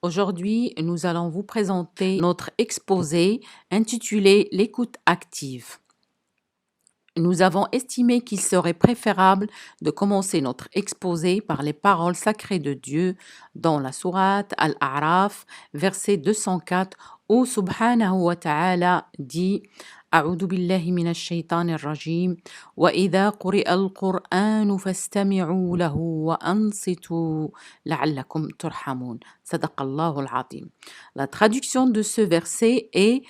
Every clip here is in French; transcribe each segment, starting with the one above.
Aujourd'hui, nous allons vous présenter notre exposé intitulé L'écoute active. Nous avons estimé qu'il serait préférable de commencer notre exposé par les paroles sacrées de Dieu dans la sourate Al-A'raf, verset 204, où Subhanahu wa ta'ala dit أعوذ بالله من الشيطان الرجيم وإذا قرئ القرآن فاستمعوا له وأنصتوا لعلكم ترحمون صدق الله العظيم. La traduction de ce verset est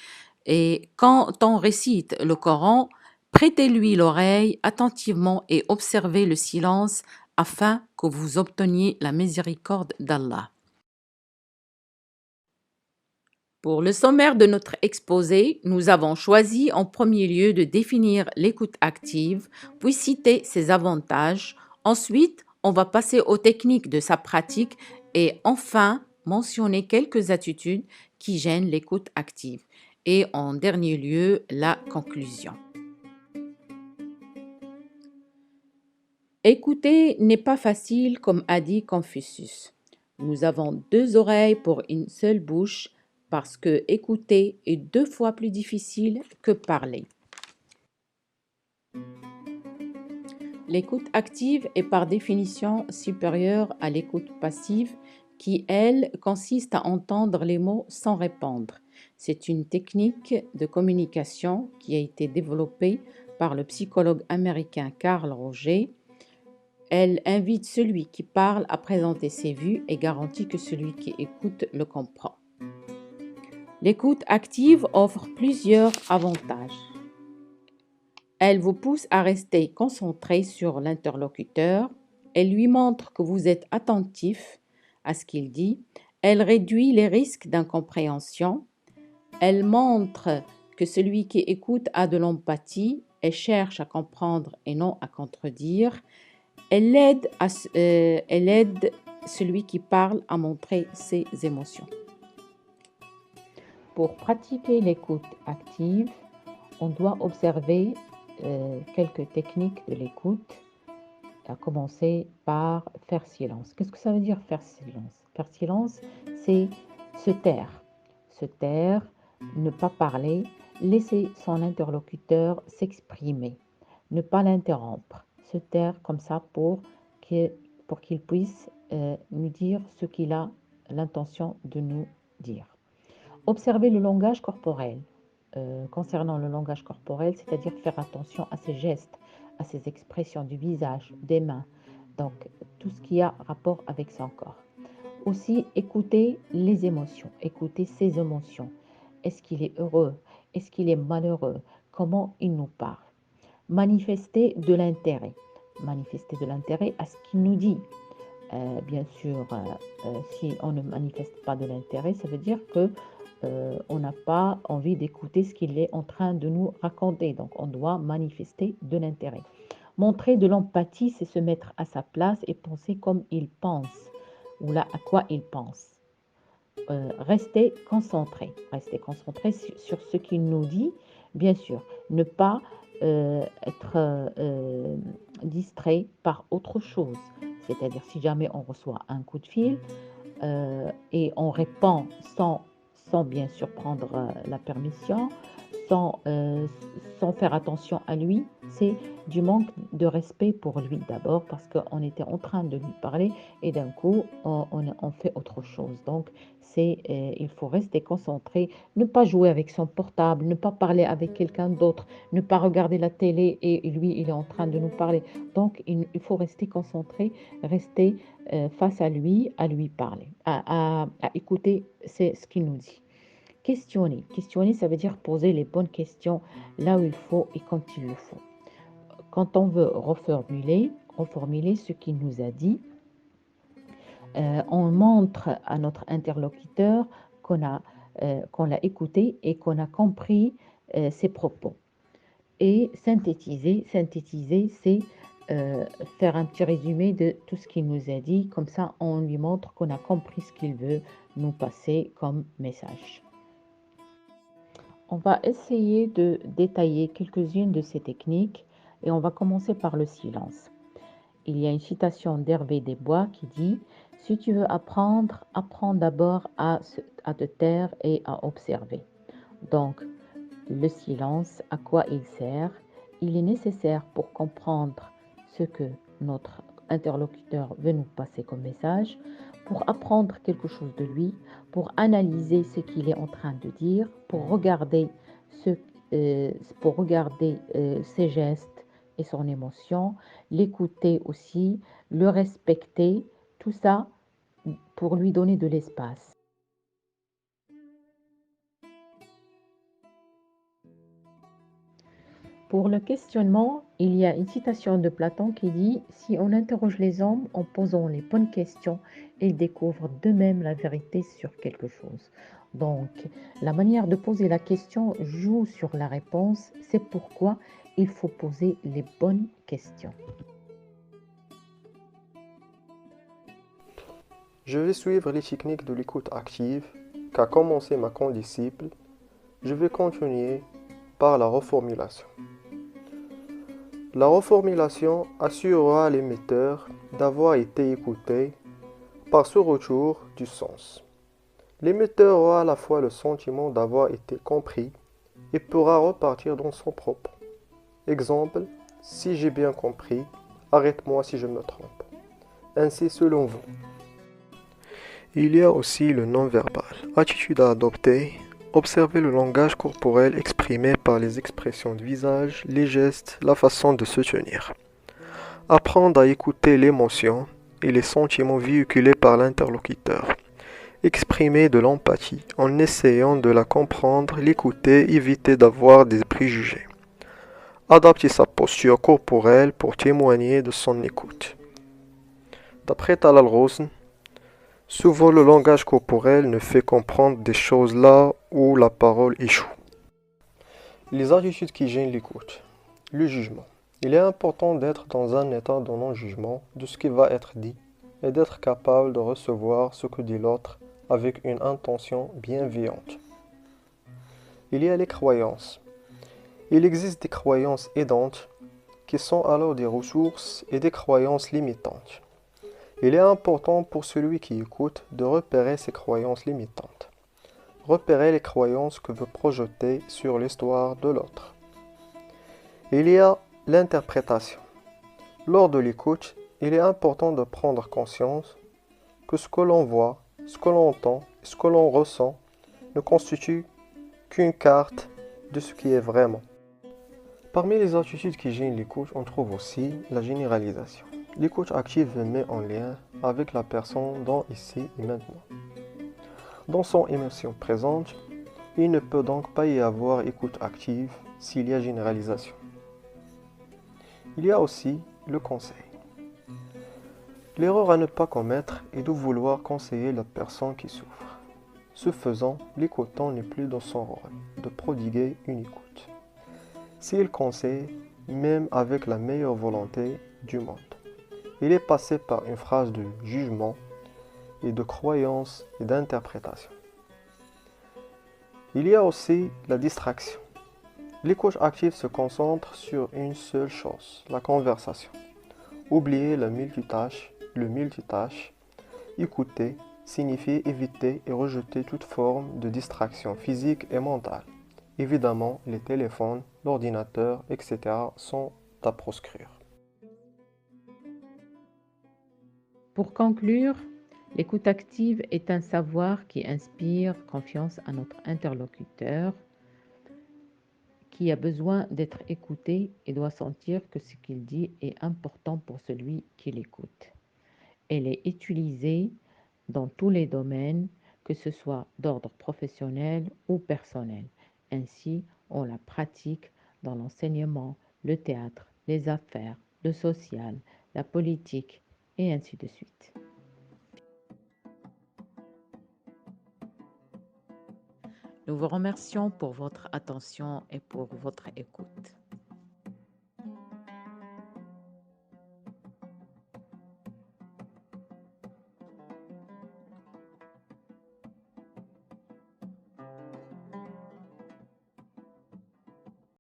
et quand on récite le Coran, prêtez-lui l'oreille attentivement et observez le silence afin que vous obteniez la miséricorde d'Allah. Pour le sommaire de notre exposé, nous avons choisi en premier lieu de définir l'écoute active, puis citer ses avantages. Ensuite, on va passer aux techniques de sa pratique et enfin mentionner quelques attitudes qui gênent l'écoute active. Et en dernier lieu, la conclusion. Écouter n'est pas facile, comme a dit Confucius. Nous avons deux oreilles pour une seule bouche parce que écouter est 2 fois plus difficile que parler. L'écoute active est par définition supérieure à l'écoute passive qui, elle, consiste à entendre les mots sans répondre. C'est une technique de communication qui a été développée par le psychologue américain Carl Rogers. Elle invite celui qui parle à présenter ses vues et garantit que celui qui écoute le comprend. L'écoute active offre plusieurs avantages. Elle vous pousse à rester concentré sur l'interlocuteur. Elle lui montre que vous êtes attentif à ce qu'il dit. Elle réduit les risques d'incompréhension. Elle montre que celui qui écoute a de l'empathie et cherche à comprendre et non à contredire. Elle aide celui qui parle à montrer ses émotions. Pour pratiquer l'écoute active, on doit observer quelques techniques de l'écoute, à commencer par faire silence. Qu'est-ce que ça veut dire faire silence? Faire silence, c'est se taire. Se taire, ne pas parler, laisser son interlocuteur s'exprimer, ne pas l'interrompre. Se taire comme ça pour qu'il puisse nous dire ce qu'il a l'intention de nous dire. Observer le langage corporel. Concernant le langage corporel, c'est-à-dire faire attention à ses gestes, à ses expressions du visage, des mains, donc tout ce qui a rapport avec son corps. Aussi, écouter les émotions, écouter ses émotions. Est-ce qu'il est heureux? Est-ce qu'il est malheureux? Comment il nous parle? Manifester de l'intérêt à ce qu'il nous dit. Bien sûr, si on ne manifeste pas de l'intérêt, ça veut dire que on n'a pas envie d'écouter ce qu'il est en train de nous raconter. Donc, on doit manifester de l'intérêt. Montrer de l'empathie, c'est se mettre à sa place et penser comme il pense ou là à quoi il pense. Rester concentré sur ce qu'il nous dit, bien sûr. Ne pas être distrait par autre chose. C'est-à-dire, si jamais on reçoit un coup de fil et on répond sans bien sûr prendre la permission, sans faire attention à lui, c'est du manque de respect pour lui d'abord parce qu'on était en train de lui parler et d'un coup on fait autre chose. Donc il faut rester concentré, ne pas jouer avec son portable, ne pas parler avec quelqu'un d'autre, ne pas regarder la télé et lui il est en train de nous parler. Donc il faut rester concentré, rester face à lui parler, à écouter ce qu'il nous dit. Questionner. Questionner, ça veut dire poser les bonnes questions là où il faut et quand il le faut. Quand on veut reformuler ce qu'il nous a dit, on montre à notre interlocuteur qu'on l'a écouté et qu'on a compris ses propos. Et synthétiser, c'est faire un petit résumé de tout ce qu'il nous a dit. Comme ça, on lui montre qu'on a compris ce qu'il veut nous passer comme message. On va essayer de détailler quelques-unes de ces techniques et on va commencer par le silence. Il y a une citation d'Hervé Desbois qui dit « Si tu veux apprendre, apprends d'abord à te taire et à observer. Donc, le silence, à quoi il sert? Il est nécessaire pour comprendre ce que notre interlocuteur veut nous passer comme message, pour apprendre quelque chose de lui, pour analyser ce qu'il est en train de dire, ce, pour regarder ses gestes et son émotion, l'écouter aussi, le respecter, tout ça pour lui donner de l'espace. Pour le questionnement, il y a une citation de Platon qui dit: Si on interroge les hommes en posant les bonnes questions, ils découvrent d'eux-mêmes la vérité sur quelque chose. Donc, la manière de poser la question joue sur la réponse. C'est pourquoi il faut poser les bonnes questions. Je vais suivre les techniques de l'écoute active qu'a commencé ma condisciple. Je vais continuer par la reformulation. La reformulation assurera l'émetteur d'avoir été écouté par ce retour du sens. L'émetteur aura à la fois le sentiment d'avoir été compris et pourra repartir dans son propre. Exemple, si j'ai bien compris, arrête-moi si je me trompe. Ainsi selon vous. Il y a aussi le non-verbal. Attitude à adopter. Observez le langage corporel exprimé par les expressions de visage, les gestes, la façon de se tenir. Apprendre à écouter l'émotion et les sentiments véhiculés par l'interlocuteur. Exprimer de l'empathie en essayant de la comprendre, l'écouter, éviter d'avoir des préjugés. Adapter sa posture corporelle pour témoigner de son écoute. D'après Talal Rosen, souvent le langage corporel ne fait comprendre des choses là où la parole échoue. Les attitudes qui gênent l'écoute. Le jugement. Il est important d'être dans un état de non-jugement de ce qui va être dit et d'être capable de recevoir ce que dit l'autre avec une intention bienveillante. Il y a les croyances. Il existe des croyances aidantes qui sont alors des ressources et des croyances limitantes. Il est important pour celui qui écoute de repérer ses croyances limitantes. Repérer les croyances que veut projeter sur l'histoire de l'autre. Il y a l'interprétation. Lors de l'écoute, il est important de prendre conscience que ce que l'on voit, ce que l'on entend et ce que l'on ressent ne constitue qu'une carte de ce qui est vraiment. Parmi les attitudes qui gênent l'écoute, on trouve aussi la généralisation. L'écoute active le met en lien avec la personne dans ici et maintenant. Dans son émotion présente, il ne peut donc pas y avoir écoute active s'il y a généralisation. Il y a aussi le conseil. L'erreur à ne pas commettre est de vouloir conseiller la personne qui souffre. Ce faisant, l'écoutant n'est plus dans son rôle de prodiguer une écoute. S'il conseille, même avec la meilleure volonté du monde, il est passé par une phase de jugement et de croyance et d'interprétation. Il y a aussi la distraction. L'écoute active se concentre sur une seule chose, la conversation. Oublier le multitâche. Écouter signifie éviter et rejeter toute forme de distraction physique et mentale. Évidemment, les téléphones, l'ordinateur, etc. sont à proscrire. Pour conclure, l'écoute active est un savoir qui inspire confiance à notre interlocuteur, qui a besoin d'être écouté et doit sentir que ce qu'il dit est important pour celui qui l'écoute. Elle est utilisée dans tous les domaines, que ce soit d'ordre professionnel ou personnel. Ainsi, on la pratique dans l'enseignement, le théâtre, les affaires, le social, la politique, et ainsi de suite. Nous vous remercions pour votre attention et pour votre écoute.